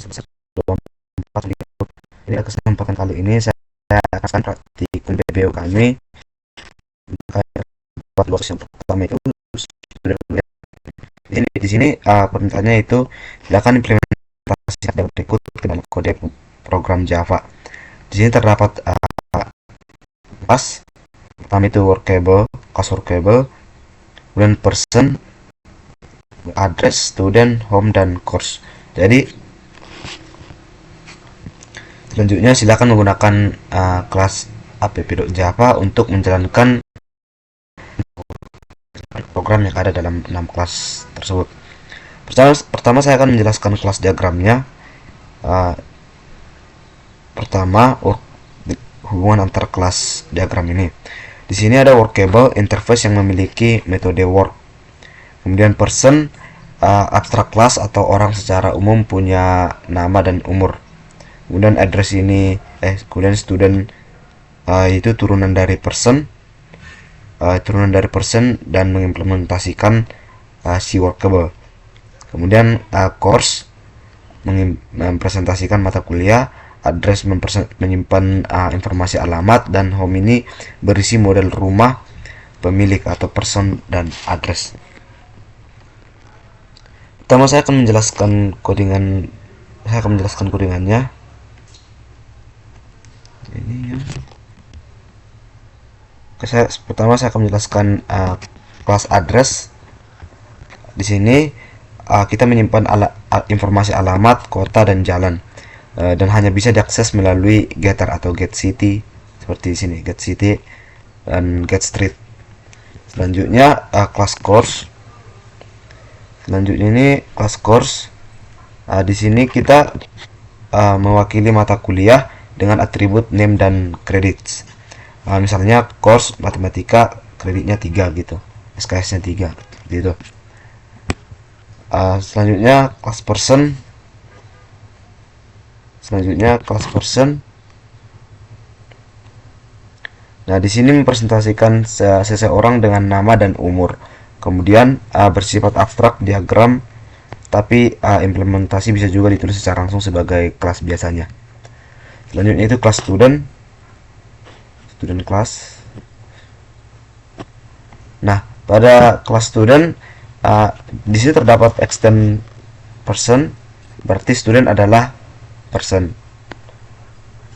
sebesar 24 video. Jadi kesempatan kali ini saya akan praktikum BBO kami. Buat yang pertama itu sudah di sini permintaannya itu silakan implementasi yang berikut ke dalam kode program Java. Di sini terdapat kelas pertama itu workable, class workable, kemudian person, address, student, home, dan course. Jadi selanjutnya silakan menggunakan kelas app.java untuk menjalankan program yang ada dalam 6 kelas tersebut. Pertama saya akan menjelaskan kelas diagramnya. Pertama, hubungan antar kelas diagram ini. Di sini ada workable interface yang memiliki metode work. Kemudian person, abstrak class atau orang secara umum punya nama dan umur. Kemudian address ini kemudian student itu turunan dari person, dan mengimplementasikan si workable. Kemudian course mempresentasikan mata kuliah, address menyimpan informasi alamat, dan home ini berisi model rumah pemilik atau person dan address. Pertama saya akan menjelaskan codingannya. Ini ya. Pertama saya akan menjelaskan kelas address. Di sini kita menyimpan informasi alamat, kota, dan jalan, dan hanya bisa diakses melalui getter atau get city seperti di sini, get city dan get street. Selanjutnya kelas course. Selanjutnya ini kelas course. Di sini kita mewakili mata kuliah dengan atribut name dan credits. Misalnya course matematika kreditnya 3 gitu, SKS-nya 3 gitu. Selanjutnya kelas person. Nah, di sini mempresentasikan seseorang dengan nama dan umur. Kemudian bersifat abstrak diagram, tapi implementasi bisa juga ditulis secara langsung sebagai kelas biasanya. Selanjutnya itu kelas student class. Nah, pada kelas student di sini terdapat extend person, berarti student adalah person,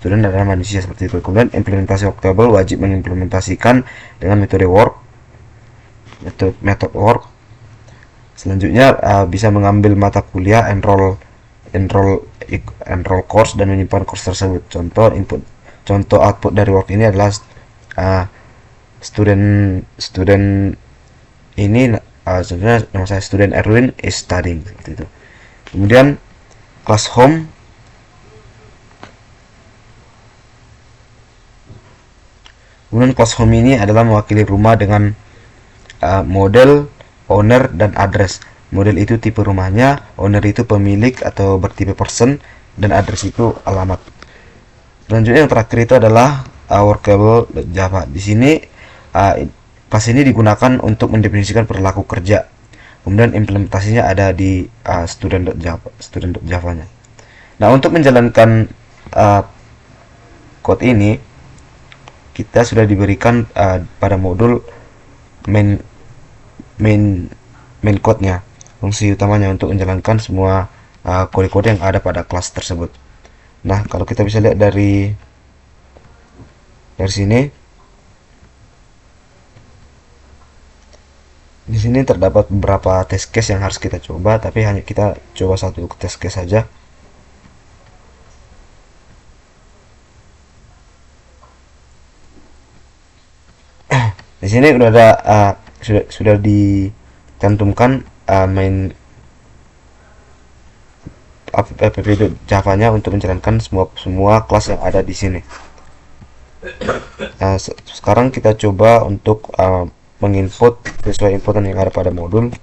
student adalah manusia seperti itu. Kemudian implementasi workable wajib mengimplementasikan dengan metode work, method work. Selanjutnya bisa mengambil mata kuliah, enroll course, dan menyimpan course tersebut. Contoh output dari work ini adalah student ini sebenarnya nama saya student Erwin is studying seperti itu. Kemudian kelas home. Ini adalah mewakili rumah dengan model, owner, dan address. Model itu tipe rumahnya, owner itu pemilik atau bertipe person, dan address itu alamat. Selanjutnya yang terakhir itu adalah workable Java. Di sini kelas ini digunakan untuk mendefinisikan perilaku kerja. Kemudian implementasinya ada di student.java-nya. Nah, untuk menjalankan code ini kita sudah diberikan pada modul main code-nya, fungsi utamanya untuk menjalankan semua kode-kode yang ada pada kelas tersebut. Nah, kalau kita bisa lihat dari sini, di sini terdapat beberapa test case yang harus kita coba, tapi hanya kita coba satu test case saja. Di sini sudah ada sudah dicantumkan main app Java-nya untuk menjalankan semua kelas yang ada di sini. Sekarang kita coba untuk menginput sesuai inputan yang ada pada modul.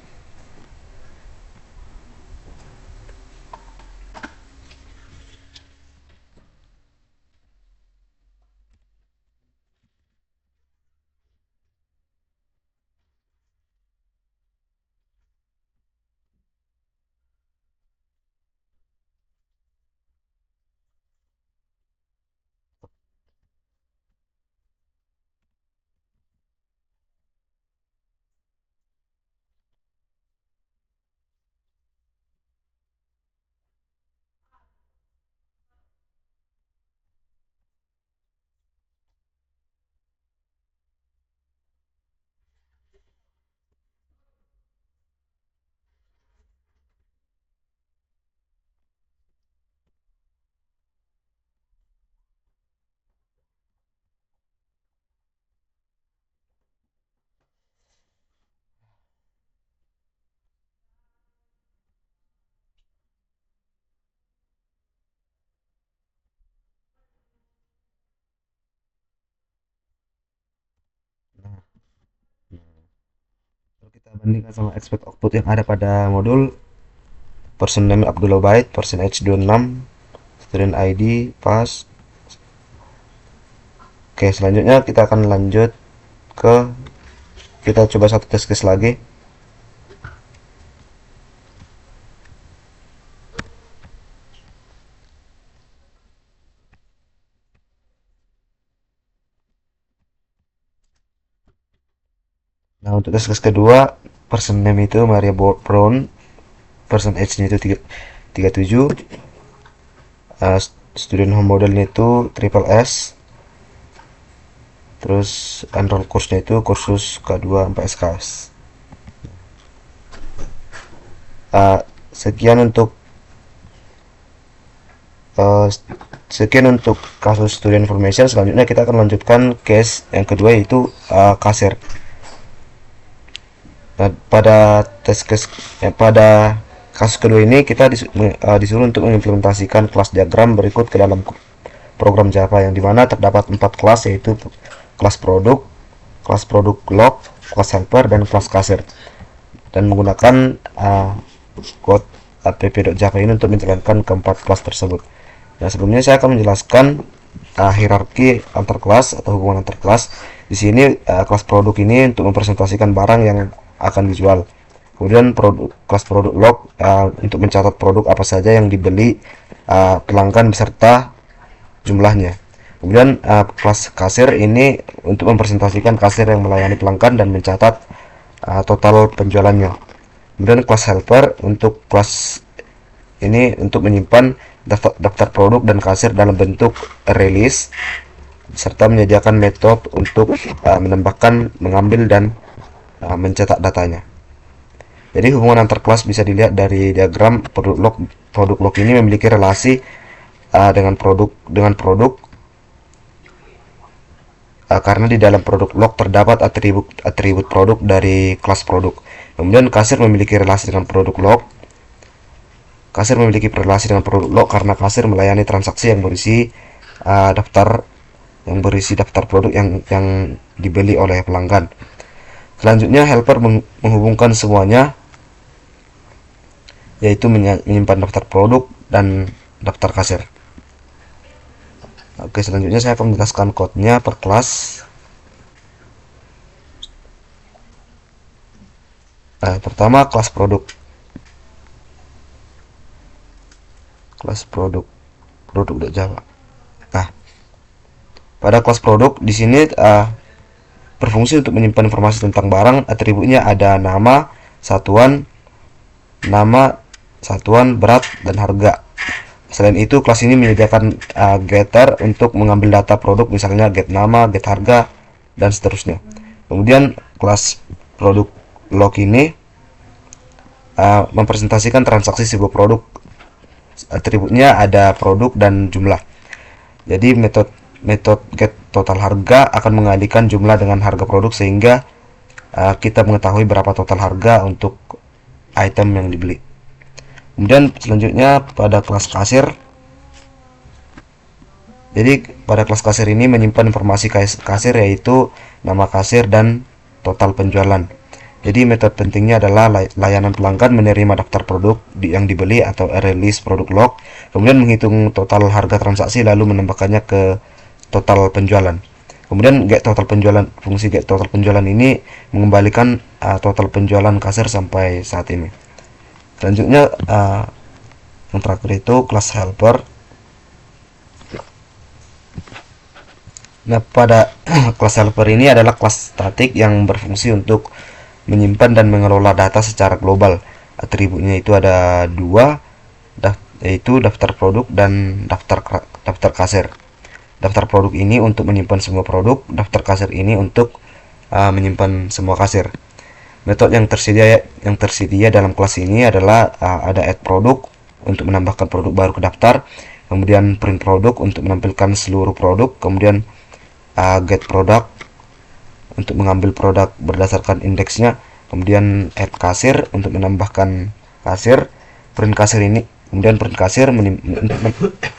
bandingkan sama expect output yang ada pada modul. Person name Abdullah Bait, person age 26, student ID pas. Oke, selanjutnya kita akan lanjut ke, kita coba satu test case lagi. Nah, untuk test case kedua, person name itu Maria Brown, person age-nya itu 37, student home modelnya itu triple S, terus enroll course-nya itu kursus K2 sampai SKS. Sekian untuk kasus student information. Selanjutnya kita akan lanjutkan case yang kedua, yaitu kasir. Nah, pada kasus kedua ini kita disuruh untuk mengimplementasikan kelas diagram berikut ke dalam program Java, yang dimana terdapat 4 kelas, yaitu kelas produk log, kelas helper, dan kelas kasir, dan menggunakan code app.java ini untuk menjalankan keempat kelas tersebut. Nah, sebelumnya saya akan menjelaskan hierarki antar kelas atau hubungan antar kelas. Di sini kelas produk ini untuk mempresentasikan barang yang akan dijual. Kemudian kelas produk log untuk mencatat produk apa saja yang dibeli pelanggan beserta jumlahnya. Kemudian kelas kasir ini untuk mempresentasikan kasir yang melayani pelanggan dan mencatat total penjualannya. Kemudian kelas helper untuk kelas ini untuk menyimpan daftar produk dan kasir dalam bentuk release, serta menyediakan metode untuk menambahkan, mengambil, dan mencetak datanya. Jadi hubungan antar kelas bisa dilihat dari diagram produk log. Produk log ini memiliki relasi dengan produk karena di dalam produk log terdapat atribut produk dari kelas produk. Kemudian kasir memiliki relasi dengan produk log. Kasir memiliki relasi dengan produk log karena kasir melayani transaksi yang berisi daftar produk yang dibeli oleh pelanggan. Selanjutnya helper menghubungkan semuanya, yaitu menyimpan daftar produk dan daftar kasir. Oke, selanjutnya saya akan menjelaskan code-nya per kelas. Pertama, kelas produk. Kelas produk Java. Nah, pada kelas produk di sini berfungsi untuk menyimpan informasi tentang barang. Atributnya ada nama, satuan, berat, dan harga. Selain itu, kelas ini menyediakan getter untuk mengambil data produk, misalnya get nama, get harga, dan seterusnya. Kemudian kelas produk log ini mempresentasikan transaksi sebuah produk. Atributnya ada produk dan jumlah. Jadi metode get total harga akan mengalihkan jumlah dengan harga produk, sehingga kita mengetahui berapa total harga untuk item yang dibeli. Kemudian selanjutnya pada kelas kasir. Jadi pada kelas kasir ini menyimpan informasi kasir, yaitu nama kasir dan total penjualan. Jadi metode pentingnya adalah layanan pelanggan menerima daftar produk yang dibeli atau release produk log, kemudian menghitung total harga transaksi lalu menambahkannya ke total penjualan. Kemudian fungsi get total penjualan ini mengembalikan total penjualan kasir sampai saat ini. Selanjutnya yang terakhir itu kelas helper. Nah, pada kelas helper ini adalah kelas statik yang berfungsi untuk menyimpan dan mengelola data secara global. Atributnya itu ada 2, yaitu daftar produk dan daftar kasir. Daftar produk ini untuk menyimpan semua produk, daftar kasir ini untuk menyimpan semua kasir. Metode yang tersedia dalam kelas ini adalah ada add produk untuk menambahkan produk baru ke daftar, kemudian print produk untuk menampilkan seluruh produk, kemudian get product untuk mengambil produk berdasarkan indeksnya, kemudian add kasir untuk menambahkan kasir, print kasir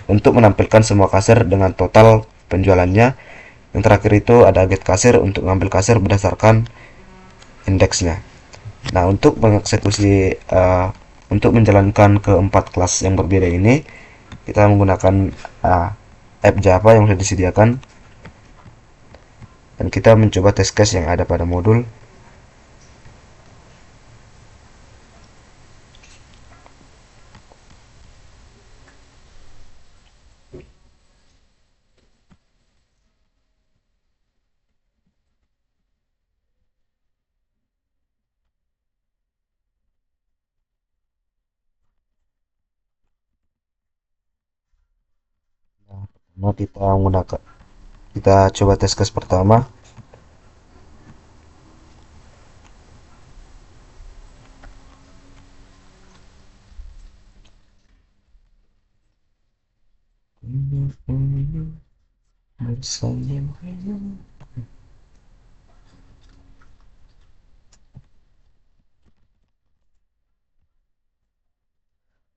untuk menampilkan semua kasir dengan total penjualannya. Yang terakhir itu ada get kasir untuk mengambil kasir berdasarkan indeksnya. Nah, untuk mengeksekusi untuk menjalankan keempat kelas yang berbeda ini, kita menggunakan app Java yang sudah disediakan, dan kita mencoba test case yang ada pada modul. Nah, kita coba test case pertama.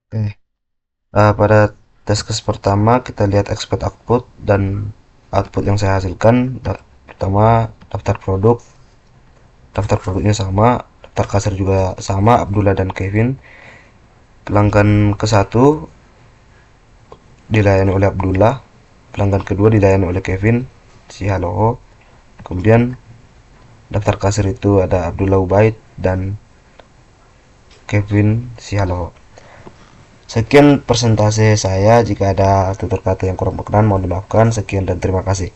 Oke, pada test case pertama kita lihat expect output, dan output yang saya hasilkan pertama daftar produknya sama, daftar kasir juga sama, Abdullah dan Kevin. Pelanggan ke satu dilayani oleh Abdullah, pelanggan kedua dilayani oleh Kevin si Haloho. Kemudian daftar kasir itu ada Abdullah Ubaid dan Kevin si Haloho. Sekian persentase saya, jika ada tutur kata yang kurang berkenan mohon dimaafkan. Sekian dan terima kasih.